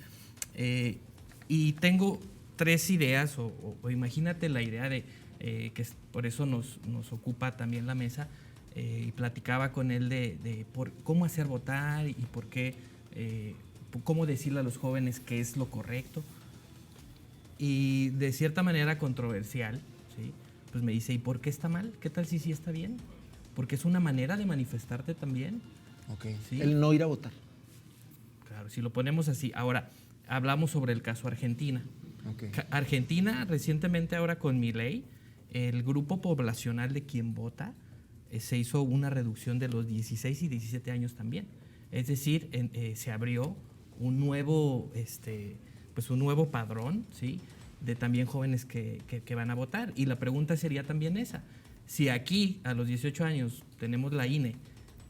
y tengo 3 ideas, o imagínate la idea de que por eso nos ocupa también la mesa, y platicaba con él de cómo hacer votar y por qué, cómo decirle a los jóvenes qué es lo correcto. Y de cierta manera controversial, ¿sí? Pues me dice, ¿y por qué está mal? ¿Qué tal si sí está bien? Porque es una manera de manifestarte también. Okay. ¿Sí? El no ir a votar. Claro, si lo ponemos así. Ahora, hablamos sobre el caso Argentina. Okay. Argentina, recientemente ahora con Milei, el grupo poblacional de quien vota se hizo una reducción de los 16 y 17 años también. Es decir, se abrió un nuevo, pues un nuevo padrón, ¿sí?, de también jóvenes que van a votar. Y la pregunta sería también esa. Si aquí a los 18 años tenemos la INE,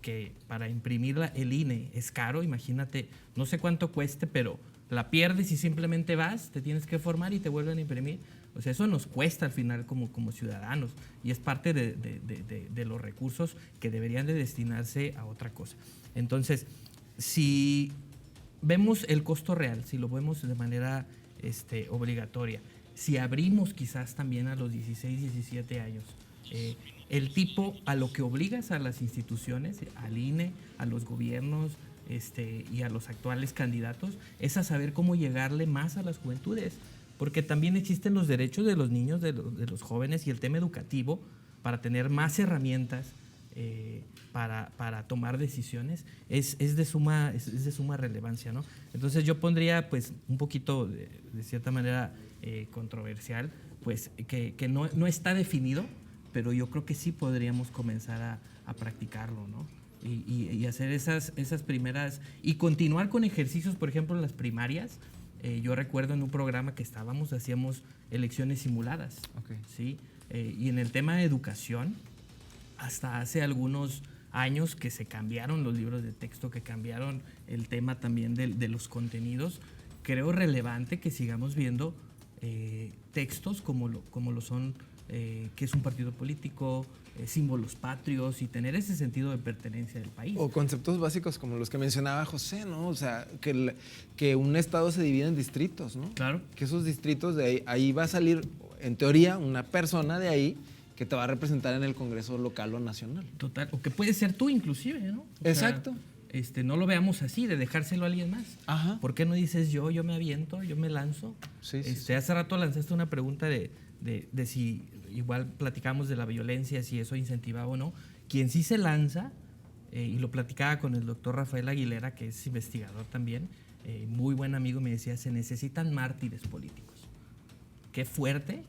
que para imprimir el INE es caro, imagínate, no sé cuánto cueste, pero la pierdes y simplemente vas, te tienes que formar y te vuelven a imprimir. O sea, eso nos cuesta al final como ciudadanos y es parte de los recursos que deberían de destinarse a otra cosa. Entonces, si vemos el costo real, si lo vemos de manera obligatoria, si abrimos quizás también a los 16, 17 años, el tipo a lo que obligas a las instituciones, al INE, a los gobiernos y a los actuales candidatos, es a saber cómo llegarle más a las juventudes, porque también existen los derechos de los niños, de los jóvenes y el tema educativo para tener más herramientas para tomar decisiones es de suma relevancia, ¿no? Entonces yo pondría pues un poquito de cierta manera controversial, pues que no está definido, pero yo creo que sí podríamos comenzar a practicarlo, ¿no? Y hacer esas primeras y continuar con ejercicios, por ejemplo, en las primarias. Yo recuerdo en un programa que hacíamos elecciones simuladas, Okay. ¿sí? Y en el tema de educación, hasta hace algunos años que se cambiaron los libros de texto, que cambiaron el tema también de los contenidos, creo relevante que sigamos viendo textos como lo son, que es un partido político, símbolos patrios y tener ese sentido de pertenencia del país. O conceptos básicos como los que mencionaba José, ¿no? O sea, que un estado se divide en distritos, ¿no? Claro. Que esos distritos, ahí va a salir, en teoría, una persona de ahí que te va a representar en el Congreso local o nacional. Total, o que puede ser tú inclusive, ¿no? O Exacto. sea, no lo veamos así, de dejárselo a alguien más. Ajá. ¿Por qué no dices yo me aviento, yo me lanzo? Sí, sí. Hace rato lanzaste una pregunta de si, igual platicamos de la violencia, si eso incentivaba o no. Quien sí se lanza, y lo platicaba con el doctor Rafael Aguilera, que es investigador también, muy buen amigo, me decía, se necesitan mártires políticos. Qué fuerte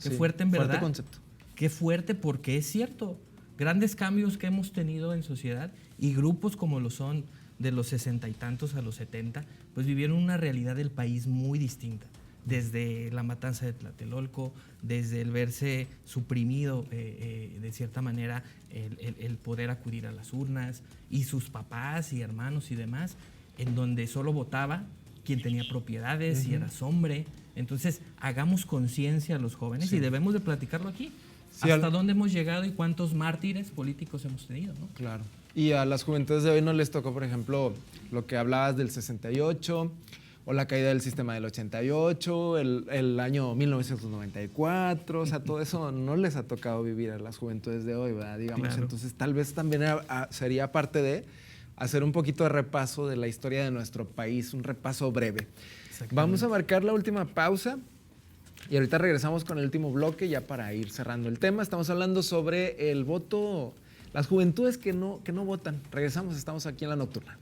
en verdad. Fuerte concepto. qué fuerte, porque es cierto. Grandes cambios que hemos tenido en sociedad y grupos como lo son de los 60 y tantos a los 70, pues vivieron una realidad del país muy distinta. Desde la matanza de Tlatelolco, desde el verse suprimido de cierta manera el poder acudir a las urnas, y sus papás y hermanos y demás, en donde solo votaba quien tenía propiedades y eras hombre. Entonces, hagamos conciencia a los jóvenes y debemos de platicarlo aquí. Sí, hasta dónde hemos llegado y cuántos mártires políticos hemos tenido, ¿no? Claro. Y a las juventudes de hoy no les tocó, por ejemplo, lo que hablabas del 68, o la caída del sistema del 88, el año 1994, o sea, todo eso no les ha tocado vivir a las juventudes de hoy, ¿verdad? Digamos, claro. Entonces tal vez también sería parte de hacer un poquito de repaso de la historia de nuestro país, un repaso breve. Vamos a marcar la última pausa y ahorita regresamos con el último bloque ya para ir cerrando el tema. Estamos hablando sobre el voto, las juventudes que no votan. Regresamos, estamos aquí en La Nocturna.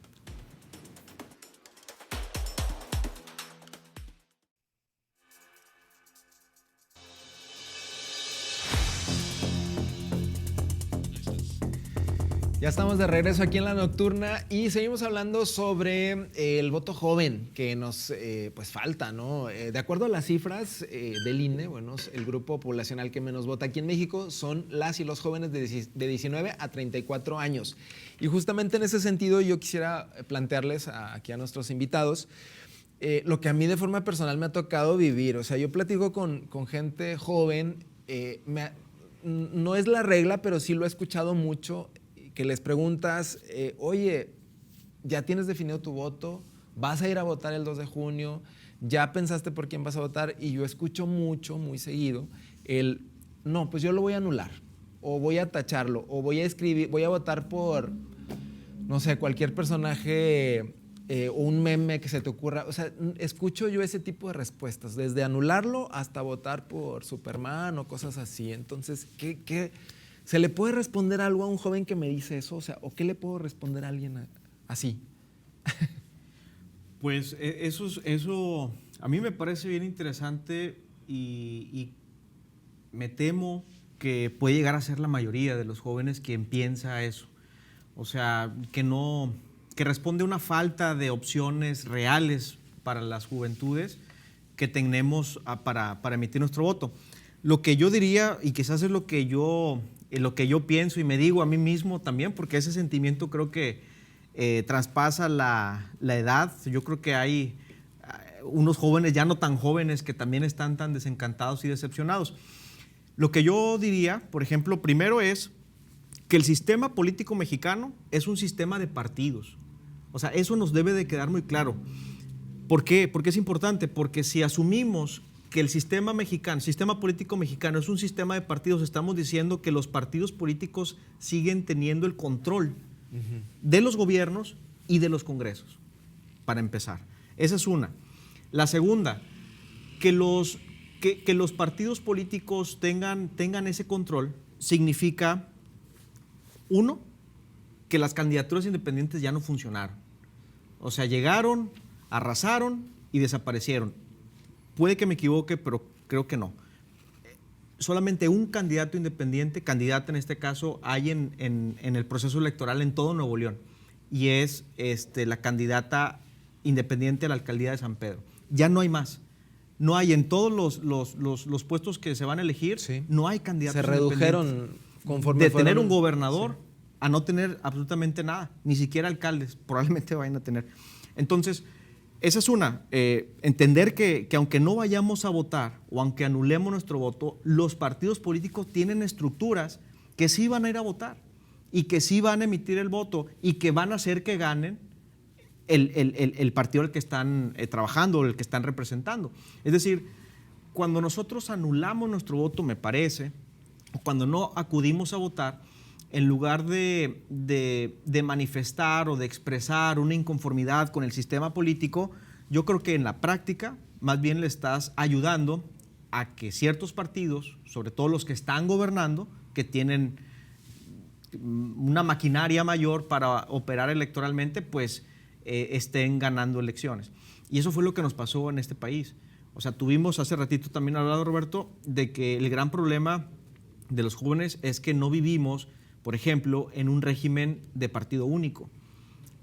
Ya estamos de regreso aquí en La Nocturna y seguimos hablando sobre el voto joven que nos pues falta, ¿no? De acuerdo a las cifras del INE, bueno, el grupo poblacional que menos vota aquí en México son las y los jóvenes de 19 a 34 años. Y justamente en ese sentido yo quisiera plantearles aquí a nuestros invitados lo que a mí de forma personal me ha tocado vivir. O sea, yo platico con gente joven, no es la regla, pero sí lo he escuchado mucho, que les preguntas, oye, ¿ya tienes definido tu voto? ¿Vas a ir a votar el 2 de junio? ¿Ya pensaste por quién vas a votar? Y yo escucho mucho, muy seguido, no, pues yo lo voy a anular, o voy a tacharlo, o voy a escribir, voy a votar por, no sé, cualquier personaje o un meme que se te ocurra. O sea, escucho yo ese tipo de respuestas, desde anularlo hasta votar por Superman o cosas así. Entonces, ¿qué ¿se le puede responder algo a un joven que me dice eso? O sea, ¿o qué le puedo responder a alguien así? Pues eso a mí me parece bien interesante y me temo que puede llegar a ser la mayoría de los jóvenes quien piensa eso. O sea, que responde a una falta de opciones reales para las juventudes que tenemos para emitir nuestro voto. Lo que yo diría, y quizás es lo que yo pienso y me digo a mí mismo también, porque ese sentimiento creo que traspasa la edad. Yo creo que hay unos jóvenes ya no tan jóvenes que también están tan desencantados y decepcionados. Lo que yo diría, por ejemplo, primero es que el sistema político mexicano es un sistema de partidos. O sea, eso nos debe de quedar muy claro. ¿Por qué? Porque es importante, porque si asumimos que el sistema político mexicano es un sistema de partidos, estamos diciendo que los partidos políticos siguen teniendo el control de los gobiernos y de los congresos, para empezar. Esa es una. La segunda, que los partidos políticos tengan ese control significa, uno, que las candidaturas independientes ya no funcionaron. O sea, llegaron, arrasaron y desaparecieron. Puede que me equivoque, pero creo que no. Solamente un candidato independiente, candidata en este caso, hay en el proceso electoral en todo Nuevo León, y es la candidata independiente a la alcaldía de San Pedro. Ya no hay más. No hay en todos los puestos que se van a elegir, sí, no hay candidatos independientes. Se redujeron conforme de tener un gobernador, sí, a no tener absolutamente nada, ni siquiera alcaldes, probablemente vayan a tener. Entonces, esa es una, entender que aunque no vayamos a votar o aunque anulemos nuestro voto, los partidos políticos tienen estructuras que sí van a ir a votar y que sí van a emitir el voto y que van a hacer que ganen el partido al que están trabajando o el que están representando. Es decir, cuando nosotros anulamos nuestro voto, me parece, cuando no acudimos a votar, en lugar de manifestar o de expresar una inconformidad con el sistema político, yo creo que en la práctica más bien le estás ayudando a que ciertos partidos, sobre todo los que están gobernando, que tienen una maquinaria mayor para operar electoralmente, pues estén ganando elecciones. Y eso fue lo que nos pasó en este país. O sea, tuvimos hace ratito también hablado, Roberto, de que el gran problema de los jóvenes es que no vivimos, por ejemplo, en un régimen de partido único.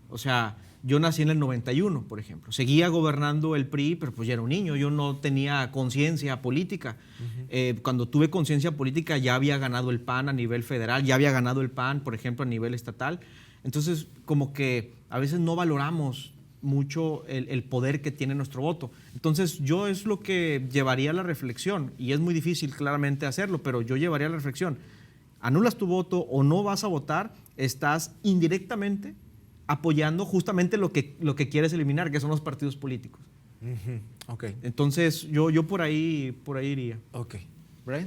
O sea, yo nací en el 91, por ejemplo. Seguía gobernando el PRI, pero pues ya era un niño. Yo no tenía conciencia política. Cuando tuve conciencia política ya había ganado el PAN a nivel federal, ya había ganado el PAN, por ejemplo, a nivel estatal. Entonces, como que a veces no valoramos mucho el poder que tiene nuestro voto. Entonces, yo es lo que llevaría a la reflexión, y es muy difícil claramente hacerlo, pero yo llevaría a la reflexión. Anulas tu voto o no vas a votar, estás indirectamente apoyando justamente lo que quieres eliminar, que son los partidos políticos. Okay. Entonces, yo por ahí iría. Ok. Brian.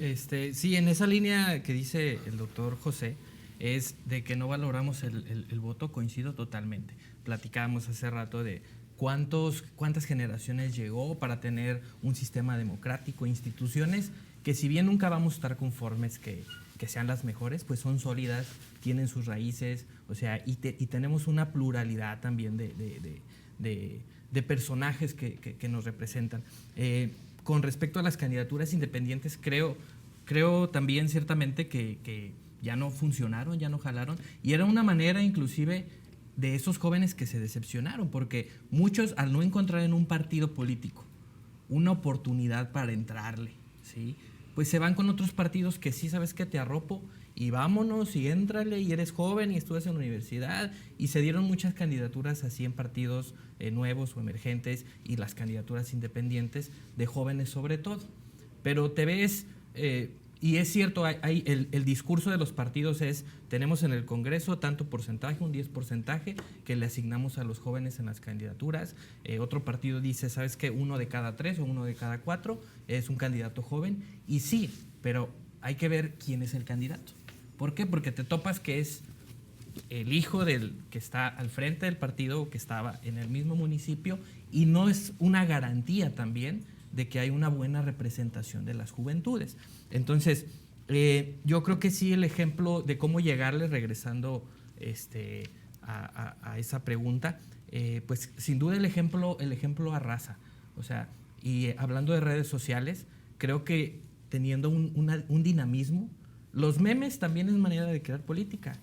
Sí, en esa línea que dice el doctor José, es de que no valoramos el voto, coincido totalmente. Platicábamos hace rato de cuántas generaciones llegó para tener un sistema democrático, instituciones que si bien nunca vamos a estar conformes que sean las mejores, pues son sólidas, tienen sus raíces, o sea, y tenemos una pluralidad también de personajes que nos representan. Con respecto a las candidaturas independientes, creo también ciertamente que ya no funcionaron, ya no jalaron, y era una manera inclusive de esos jóvenes que se decepcionaron, porque muchos al no encontrar en un partido político una oportunidad para entrarle, ¿sí?, pues se van con otros partidos que sí, sabes que te arropo y vámonos y éntrale y eres joven y estudias en la universidad, y se dieron muchas candidaturas así en partidos nuevos o emergentes, y las candidaturas independientes de jóvenes sobre todo. Pero te ves, y es cierto, el discurso de los partidos es, tenemos en el Congreso tanto porcentaje, un 10% que le asignamos a los jóvenes en las candidaturas. Otro partido dice, ¿sabes qué? 1 de cada 3 o 1 de cada 4 es un candidato joven. Y sí, pero hay que ver quién es el candidato. ¿Por qué? Porque te topas que es el hijo del que está al frente del partido o que estaba en el mismo municipio, y no es una garantía también de que hay una buena representación de las juventudes. Entonces, yo creo que sí, el ejemplo de cómo llegarle, regresando a esa pregunta, pues sin duda el ejemplo arrasa. O sea, y hablando de redes sociales, creo que teniendo un dinamismo, los memes también es manera de crear política.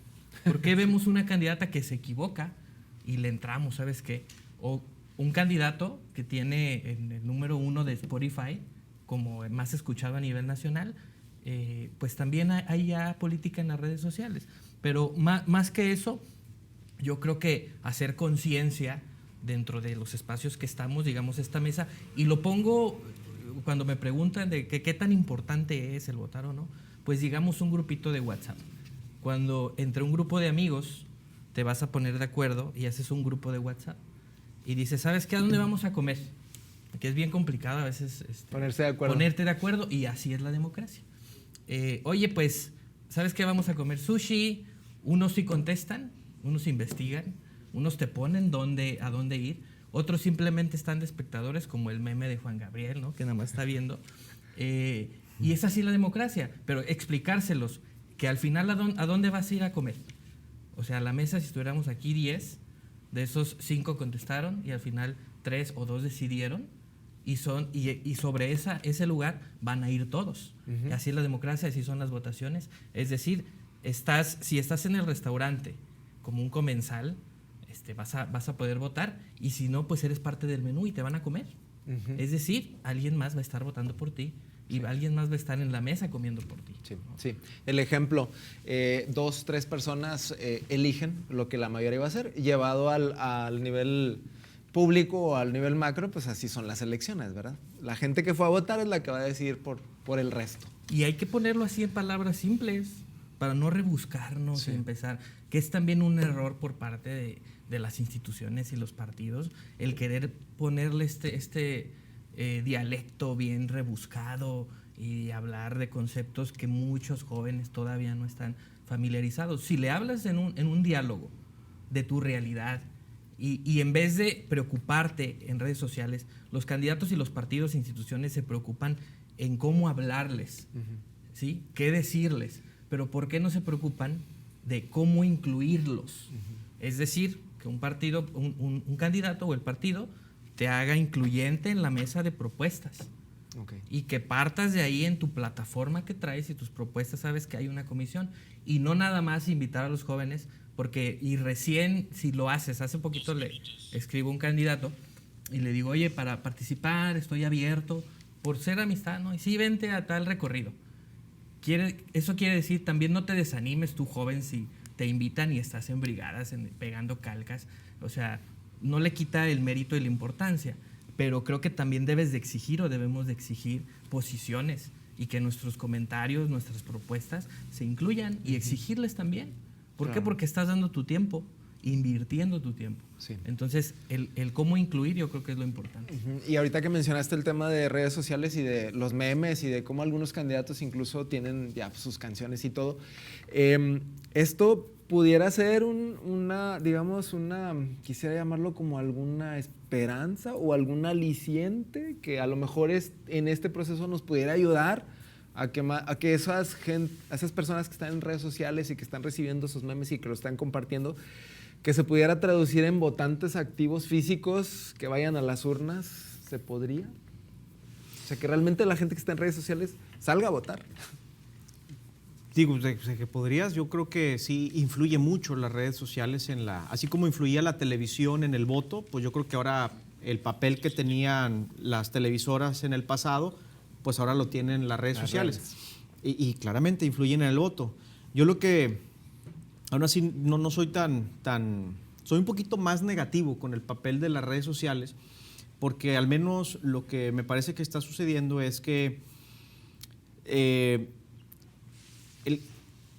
¿Por qué vemos una candidata que se equivoca y le entramos, ¿sabes qué? O un candidato que tiene en el número 1 de Spotify como más escuchado a nivel nacional, pues también hay ya política en las redes sociales. Pero más que eso, yo creo que hacer conciencia dentro de los espacios que estamos, digamos, esta mesa, y lo pongo cuando me preguntan de qué tan importante es el votar o no, pues digamos un grupito de WhatsApp. Cuando entre un grupo de amigos te vas a poner de acuerdo y haces un grupo de WhatsApp y dices, ¿sabes qué? ¿A dónde vamos a comer? Que es bien complicado a veces ponerte de acuerdo, y así es la democracia. Oye, pues, ¿sabes qué? Vamos a comer sushi. Unos sí contestan, unos investigan, unos te ponen a dónde ir, otros simplemente están de espectadores, como el meme de Juan Gabriel, ¿no?, que nada más está viendo. Y es así la democracia, pero explicárselos que al final ¿a dónde vas a ir a comer? O sea, a la mesa, si estuviéramos aquí 10, de esos 5 contestaron y al final 3 o 2 decidieron, y sobre ese lugar van a ir todos. Uh-huh. Así es la democracia, así son las votaciones. Es decir, si estás en el restaurante como un comensal, vas a poder votar, y si no, pues eres parte del menú y te van a comer. Uh-huh. Es decir, alguien más va a estar votando por ti. Y alguien más va a estar en la mesa comiendo por ti. Sí, ¿no? Sí. El ejemplo, 2, 3 personas eligen lo que la mayoría va a hacer, llevado al nivel público o al nivel macro, pues así son las elecciones, ¿verdad? La gente que fue a votar es la que va a decidir por el resto. Y hay que ponerlo así en palabras simples, para no rebuscarnos, sí, y empezar, que es también un error por parte de las instituciones y los partidos, el querer ponerle dialecto bien rebuscado y hablar de conceptos que muchos jóvenes todavía no están familiarizados. Si le hablas en un diálogo de tu realidad, y en vez de preocuparte en redes sociales, los candidatos y los partidos e instituciones se preocupan en cómo hablarles, uh-huh, ¿sí?, qué decirles, pero ¿por qué no se preocupan de cómo incluirlos? Uh-huh. Es decir, que un partido, un candidato o el partido te haga incluyente en la mesa de propuestas. Okay. Y que partas de ahí en tu plataforma que traes y tus propuestas, sabes que hay una comisión. Y no nada más invitar a los jóvenes, porque y recién si lo haces, hace poquito le escribo a un candidato y le digo, oye, para participar estoy abierto por ser amistad, ¿no? Y sí, vente a tal recorrido. Eso quiere decir, también no te desanimes tú, joven, si te invitan y estás en brigadas, pegando calcas. O sea, no le quita el mérito y la importancia, pero creo que también debes de exigir o debemos de exigir posiciones y que nuestros comentarios, nuestras propuestas se incluyan y exigirles también. ¿Por qué? Porque estás dando tu tiempo, invirtiendo tu tiempo. Sí. Entonces, el cómo incluir yo creo que es lo importante. Y ahorita que mencionaste el tema de redes sociales y de los memes y de cómo algunos candidatos incluso tienen ya sus canciones y todo, esto pudiera ser quisiera llamarlo como alguna esperanza o algún aliciente que a lo mejor en este proceso nos pudiera ayudar a que esas personas que están en redes sociales y que están recibiendo esos memes y que lo están compartiendo, que se pudiera traducir en votantes activos físicos que vayan a las urnas. ¿Se podría? O sea, que realmente la gente que está en redes sociales salga a votar. Digo, que podrías, yo creo que sí influye mucho las redes sociales así como influía la televisión en el voto, pues yo creo que ahora el papel que tenían las televisoras en el pasado, pues ahora lo tienen las redes sociales. Y claramente influyen en el voto. Yo lo que, aún así, no soy soy un poquito más negativo con el papel de las redes sociales, porque al menos lo que me parece que está sucediendo es que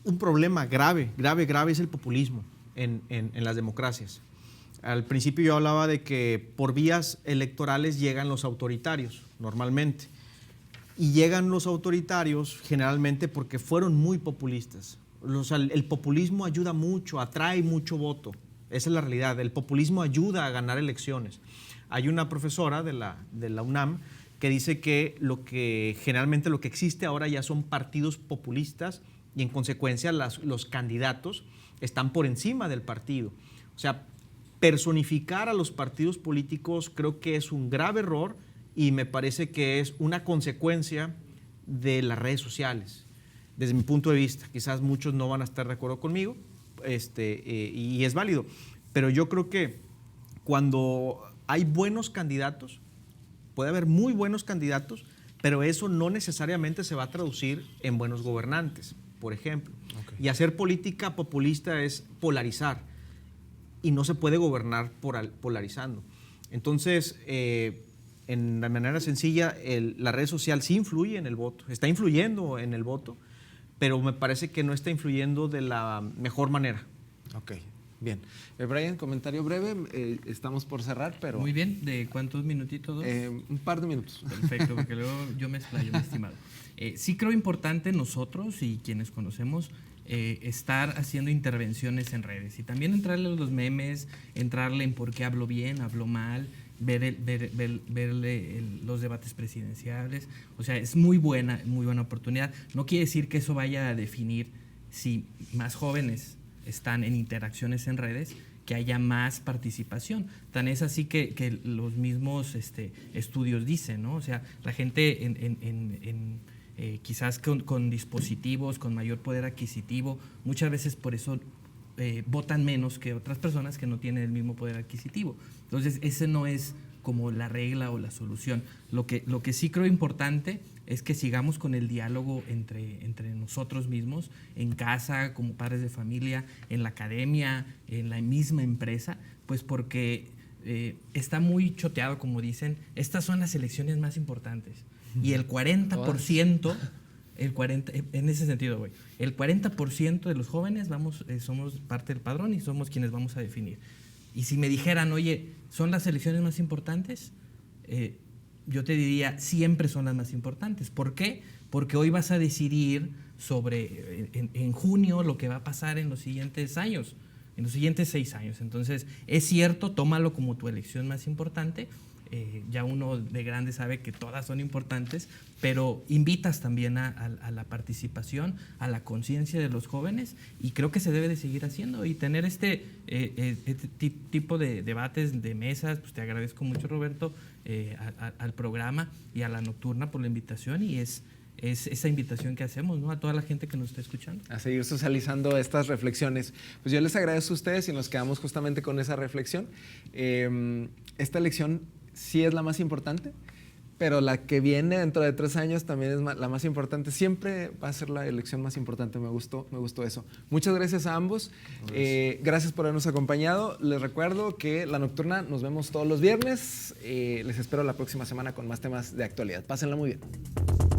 un problema grave es el populismo en las democracias. Al principio yo hablaba de que por vías electorales llegan los autoritarios, normalmente. Y llegan los autoritarios generalmente porque fueron muy populistas. O sea, el populismo ayuda mucho, atrae mucho voto. Esa es la realidad. El populismo ayuda a ganar elecciones. Hay una profesora de la UNAM que dice que generalmente lo que existe ahora ya son partidos populistas y en consecuencia los candidatos están por encima del partido. O sea, personificar a los partidos políticos creo que es un grave error y me parece que es una consecuencia de las redes sociales. Desde mi punto de vista, quizás muchos no van a estar de acuerdo conmigo, y es válido, pero yo creo que cuando hay buenos candidatos, puede haber muy buenos candidatos, pero eso no necesariamente se va a traducir en buenos gobernantes, por ejemplo. Okay. Y hacer política populista es polarizar y no se puede gobernar polarizando. Entonces, en la manera sencilla, la red social sí influye en el voto, está influyendo en el voto, pero me parece que no está influyendo de la mejor manera. Ok, bien. Brian, comentario breve, estamos por cerrar, pero... Muy bien, ¿de cuántos minutitos? Un par de minutos. Perfecto, porque luego yo me explayo, mi estimado. Sí creo importante nosotros y quienes conocemos estar haciendo intervenciones en redes y también entrarle a los memes, entrarle en por qué hablo bien, hablo mal, verle los debates presidenciales. O sea, es muy buena oportunidad. No quiere decir que eso vaya a definir si más jóvenes están en interacciones en redes, que haya más participación. Tan es así que los mismos estudios dicen, ¿no? O sea, la gente quizás con dispositivos, con mayor poder adquisitivo, muchas veces por eso votan menos que otras personas que no tienen el mismo poder adquisitivo. Entonces, ese no es como la regla o la solución. Lo que sí creo importante es que sigamos con el diálogo entre nosotros mismos, en casa, como padres de familia, en la academia, en la misma empresa, pues porque está muy choteado, como dicen, estas son las elecciones más importantes. Y el 40%, en ese sentido, güey, el 40% de los jóvenes somos parte del padrón y somos quienes vamos a definir. Y si me dijeran, oye, ¿son las elecciones más importantes? Yo te diría, siempre son las más importantes. ¿Por qué? Porque hoy vas a decidir sobre, en junio, lo que va a pasar en los siguientes años, en los siguientes 6 años. Entonces, es cierto, tómalo como tu elección más importante, ya uno de grande sabe que todas son importantes, pero invitas también a la participación, a la conciencia de los jóvenes, y creo que se debe de seguir haciendo y tener este tipo de debates, de mesas. Pues te agradezco mucho, Roberto, al programa y a La Nocturna por la invitación, y es esa invitación que hacemos, ¿no?, a toda la gente que nos está escuchando. A seguir socializando estas reflexiones. Pues yo les agradezco a ustedes y nos quedamos justamente con esa reflexión. Esta elección sí es la más importante, pero la que viene dentro de 3 años también es la más importante. Siempre va a ser la elección más importante. Me gustó eso. Muchas gracias a ambos. Gracias por habernos acompañado. Les recuerdo que La Nocturna nos vemos todos los viernes. Les espero la próxima semana con más temas de actualidad. Pásenla muy bien.